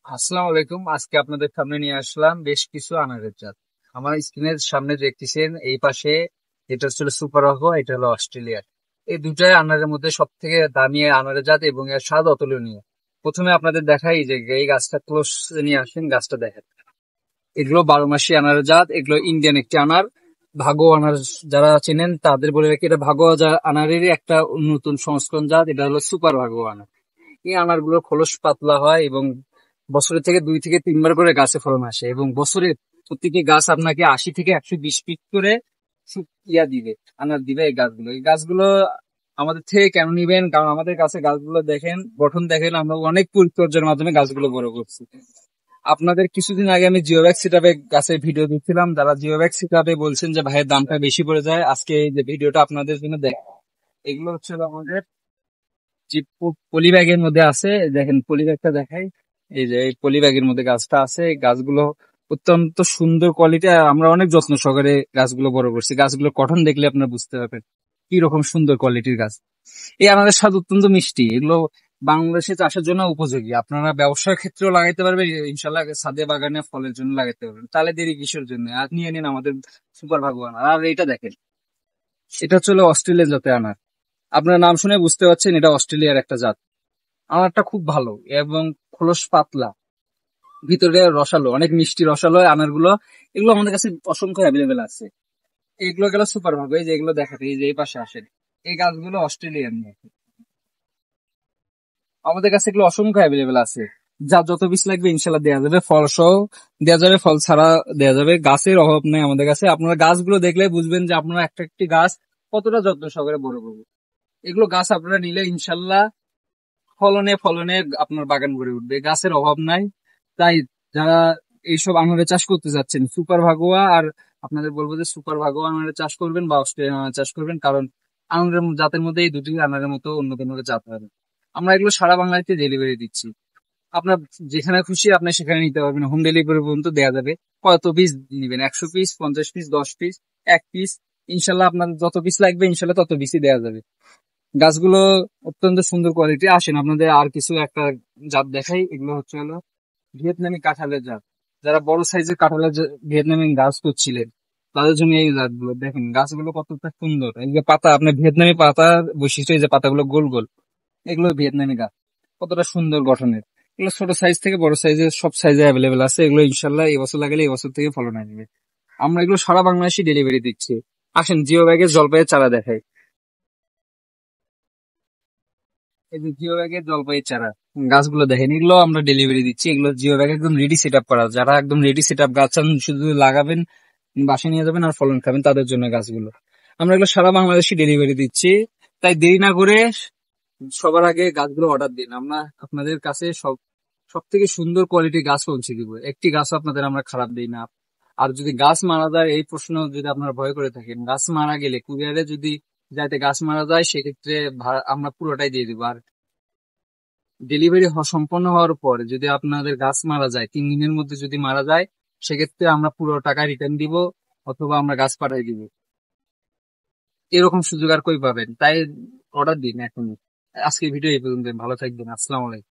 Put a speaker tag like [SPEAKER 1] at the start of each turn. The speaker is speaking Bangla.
[SPEAKER 1] আসসালামু আলাইকুম। আজকে আপনাদের সামনে নিয়ে আসলাম বেশ কিছু আনারের জাত। আমার স্ক্রিনের সামনে দেখতেছেন এই পাশে, এটা হচ্ছে সুপার অগো, এটা হলো অস্ট্রেলিয়ার। এই দুটাই আনারের মধ্যে সব থেকে দামি আনারের জাত এবং এর স্বাদ অতুলনীয়। প্রথমে আপনাদের দেখাই যে এই গাছটা ক্লোজ নিয়ে আসেন, গাছটা দেখেন। এগুলো 12 মাসি আনারের জাত, এগুলো ইন্ডিয়ান একটি আনার। ভাগো আনার যারা চেনেন তাদের বলে রাখি, এটা ভাগো আনারেরই একটা নতুন সংস্করণ জাত, এটা হলো সুপার ভাগো আনার। এই আনারগুলো খোলস পাতলা হয় এবং বছরের থেকে 2 থেকে 3 বার করে গাছে ফলন আসে এবং বছরে প্রতিটি গাছ আপনাকে 80 থেকে 120 পিস করে দিবে, আনার দিবে। এই গাছগুলো আমাদের থেকে কেন নিবেন? কারণ আমাদের কাছে গাছগুলো দেখেন, গঠন দেখেন, আমরা অনেক পরিচর্যার মাধ্যমে গাছগুলো বড় করছি। আপনাদের কিছুদিন আগে আমি জিওব্যাগ সিটআপে গাছের ভিডিও দিচ্ছিলাম, যারা জিওব্যাগ সিটআপে বলছেন যে ভাইয়ের দামটা বেশি পড়ে যায়, আজকে এই যে ভিডিওটা আপনাদের জন্য দেখ। এগুলো হচ্ছে আমাদের যে পলি ব্যাগের মধ্যে আছে, দেখেন পলি ব্যাগটা দেখাই। এই যে এই পলি ব্যাগের মধ্যে গাছটা আছে, এই গাছগুলো অত্যন্ত সুন্দর কোয়ালিটি। আমরা অনেক যত্ন সহকারে গাছগুলো বড় করছি, গাছগুলো গঠন দেখলে আপনারা বুঝতে পারবেন কি রকম সুন্দর কোয়ালিটির গাছ। এই আনারের স্বাদ অত্যন্ত মিষ্টি, এগুলো বাংলাদেশে চাষের জন্য উপযোগী। আপনারা ব্যবসার ক্ষেত্রেও লাগাইতে পারবেন, ইনশাল্লাহ ছাদে বাগানে ফলের জন্য লাগাইতে পারবেন। তাহলে দেরি কিসের জন্য? আর নিয়ে নিন আমাদের সুপার ভাগবান। আর এটা দেখেন, এটা হচ্ছে অস্ট্রেলিয়ান জাতের আনার। আপনার নাম শুনে বুঝতে পারছেন এটা অস্ট্রেলিয়ার একটা জাত। আনারটা খুব ভালো এবং খোলস পাতলা, ভিতরে রসালো, অনেক মিষ্টি রসালো আনারগুলো। এগুলো আমাদের কাছে অসংখ্য অ্যাভেলেবেল আছে। এগুলো গেল সুপার ভাগ, এই যে এগুলো দেখাতে, এই যে এই পাশে আসেন, এই গাছগুলো অস্ট্রেলিয়ান। আমাদের কাছে এগুলো অসংখ্য অ্যাভেলেবেল আছে। যার যত পিস লাগবে ইনশাল্লাহ দেওয়া যাবে, ফল সহ দেওয়া যাবে, ফল ছাড়া দেওয়া যাবে। গাছের অভাব নেই আমাদের কাছে। আপনারা গাছগুলো দেখলে বুঝবেন যে আপনারা একটা একটি গাছ কতটা যত্ন সহকারে বড় করবো। এগুলো গাছ আপনারা নিলে ইনশাল্লাহ ফলনে ফলনে আপনার বাগান ভরে উঠবে, গাছের অভাব নাই। তাই যারা এইসব আনারের চাষ করতে যাচ্ছেন, সুপার ভাগোয়া আর আপনাদের বলবো যে সুপার ভাগোয়া আনারের চাষ করবেন বা অস্ট্রেলিয়ান আনারের চাষ করবেন, কারণ আনারের জাতের মধ্যে এই দুটি আনারের মতো অন্য কোনো জাত হবে। আমরা এগুলো সারা বাংলাতে ডেলিভারি দিচ্ছি। আপনার যেখানে খুশি আপনি সেখানে নিতে পারবেন, হোম ডেলিভারি পর্যন্ত দেওয়া যাবে। কত পিস নিবেন? 100 পিস, 50 পিস, 10 পিস, 1 পিস? ইনশাল্লাহ আপনার যত পিস লাগবে ইনশাল্লাহ তত পিসই দেওয়া যাবে। গাছগুলো অত্যন্ত সুন্দর কোয়ালিটি। আসেন আপনাদের আর কিছু একটা জাত দেখাই। এগুলো হচ্ছে হলো ভিয়েতনামি কাঁঠালের জাত। যারা বড় সাইজের কাঁঠালের ভিয়েতনামি গাছ করছিলেন তাদের জন্য এই জাতগুলো দেখেন, গাছগুলো কতটা সুন্দর। এই যে পাতা, আপনার ভিয়েতনামি পাতার বৈশিষ্ট্য এই যে পাতাগুলো গোল গোল, এগুলো ভিয়েতনামি গাছ। কতটা সুন্দর গঠনের। এগুলো ছোট সাইজ থেকে বড় সাইজের সব সাইজে অ্যাভেলেবেল আছে। এগুলো ইনশাল্লাহ এই বছর লাগালে এই বছর থেকে ফলন আসবে। আমরা এগুলো সারা বাংলাদেশে ডেলিভারি দিচ্ছি। আসেন জিও ব্যাগের জলপাইয়ের চারা দেখাই। এই যে জিও ব্যাগের জলপাইয়ের চারা গাছগুলো দেখেন, এগুলো আমরা ডেলিভারি দিচ্ছি। এগুলো জিও ব্যাগ একদম রেডি সেট আপ করা। যারা একদম রেডি সেট আপ গাছ চান, শুধু লাগাবেন, বাসায় নিয়ে যাবেন আর ফলন খাবেন, তাদের জন্য গাছগুলো। আমরা এগুলো সারা বাংলাদেশে ডেলিভারি দিচ্ছি। তাই দেরি না করে সবার আগে গাছগুলো অর্ডার দিন, আমরা আপনাদের কাছে সব থেকে সুন্দর কোয়ালিটির গাছ পৌঁছে দিব। একটি গাছ আপনাদের আমরা খারাপ দিই না। আর যদি গাছ মারা যায় এই প্রশ্ন যদি আপনারা ভয় করে থাকেন, গাছ মারা গেলে কুরিয়ারে যদি যাতে গাছ মারা যায় সেক্ষেত্রে আমরা পুরোটাই দিয়ে দিব। আর ডেলিভারি সম্পন্ন হওয়ার পর যদি আপনাদের গাছ মারা যায়, 3 দিনের মধ্যে যদি মারা যায়, সেক্ষেত্রে আমরা পুরো টাকা রিটার্ন দিব, অথবা আমরা গাছ পাঠাই দিব। এরকম সুযোগ আর কই পাবেন? তাই অর্ডার দিন এখন। আজকে ভিডিও এই পর্যন্ত। ভালো থাকবেন। আসসালামু আলাইকুম।